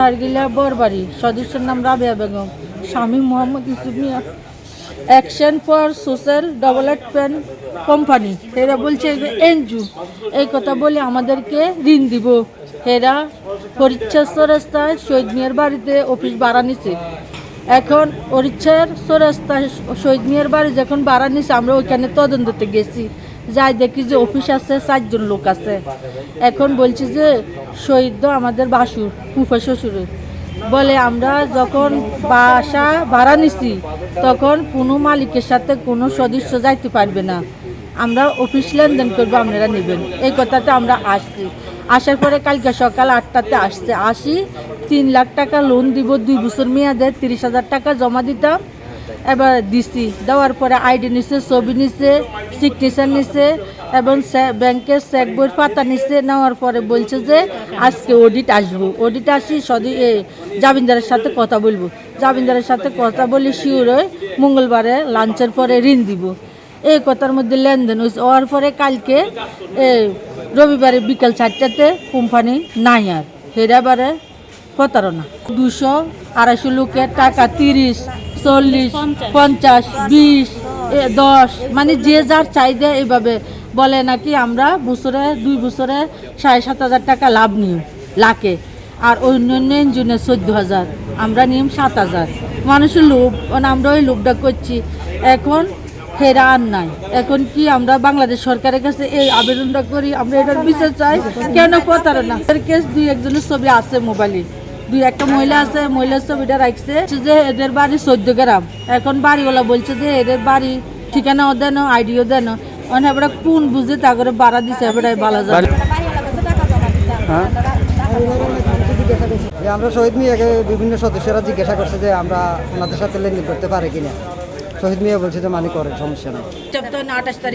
টার্গিলা বরবাড়ি, সদস্যের নাম রাবেয়া বেগম, স্বামী Mohammad Yusuf Mia. Action for social development company, এরা বলছে এনজু এই কথা বলে আমাদেরকে ঋণ দিব। এরা হরিচ্ছার চৌরাস্তায় শহীদ মিয়ার বাড়িতে অফিস ভাড়া নিছে। এখন হরিচ্ছার চৌরাস্তায় শহীদ মিয়ার বাড়ি যখন ভাড়া নিছে, আমরা ওইখানে তদন্ততে গেছি, যাই দেখি যে অফিস আছে, 4 জন লোক আছে। এখন বলছি যে শহীদ আমাদের বাসুর ফুফা শ্বশুরের বলে, আমরা যখন বাসা ভাড়া নিছি তখন কোনো মালিকের সাথে কোনো সদস্য যাইতে পারবে না, আমরা অফিস লেনদেন করবো, আপনারা নেবেন। এই কথাটা আমরা আসছি। আসার পরে কালকে সকাল 8টাতে আসি 3 লাখ টাকা লোন দিব, 2 বছর মেয়াদে 30,000 টাকা জমা দিতাম। এবার দিছি, দেওয়ার পরে আইডি নিছে, ছবি নিছে, সিগনেচার নিছে এবং ব্যাংকের চেক বইয়ের পাতা নিছে। নেওয়ার পরে বলছে যে আজকে অডিট আসবো, অডিট আসি জামিনদারের সাথে কথা বলবো, জামিনদারের সাথে কথা বলি শিওর হয়ে মঙ্গলবারে লাঞ্চের পরে ঋণ দিব। এই কথার মধ্যে লেনদেন হয়েছে। হওয়ার পরে কালকে রবিবারে বিকাল 4টাতে কোম্পানি নাই আর, হেরাবারে প্রতারণা। 200-250 লোকের টাকা 30, 40, 50, 20, 10 মানে যে যার চাহিদা এইভাবে বলে নাকি আমরা 2 বছরে 7,500 টাকা লাভ নিই লাখে, আর অন্য জন্য 14,000, আমরা নিয়ম 7,000। মানুষের লোভ, আমরা ওই লোভটা করছি। এখন হেরা আর নাই। এখন কি আমরা বাংলাদেশ সরকারের কাছে এই আবেদনটা করি, আমরা এটার বিচার চাই। কেন প্রতারণা? কেস 2-1 ছবি আছে মোবাইলে, 2-1 মহিলা আছে, মহিলার ছবিটা রাখছে যে এদের বাড়ি 14 গ্রাম। এখন বাড়িওয়ালা বলছে যে এদের বাড়ি ঠিকানাও দেন, আইডিও দেন, মানে এবার কোন বুঝে তা করে বাড়া দিচ্ছে, এবারে ভালো যাবে। আমরা শহীদ মিয়াকে বিভিন্ন সদস্যরা জিজ্ঞাসা করছে যে আমরা ওনাদের সাথে লেনদেন করতে পারি কিনা। শহীদ মিয়া বলছে যে মানে করে, সমস্যা নাই।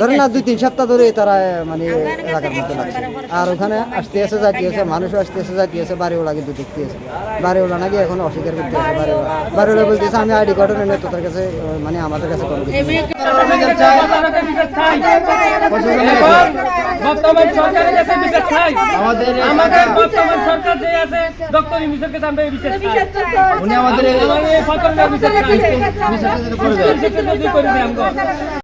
ধরেন না 2-3 সপ্তাহ ধরে তারা মানে এলাকার মধ্যে লাগছে। আর ওখানে আসতে এসে যাইতে আছে, মানুষও আসতে এসে যাইতে আছে, বাড়িওয়ালা কিন্তু দেখতে আছে। বাড়িওয়ালা নাকি এখন অস্বীকার করতে আছে। বাড়িওয়ালা বলতেছে আমি আইডি কার্ডও নেই তোদের কাছে, মানে আমাদের কাছে কোনো কিছু নেই। বর্তমান সরকারের কাছে বিচার চাই, আমাদের বর্তমান সরকার যে আছে ডক্টর ইউনূসের কাছে আমরা বিচার চাই। উনি আমাদের এই ফকরের বিচার চাই, বিচার যদি করে দেয় আমরা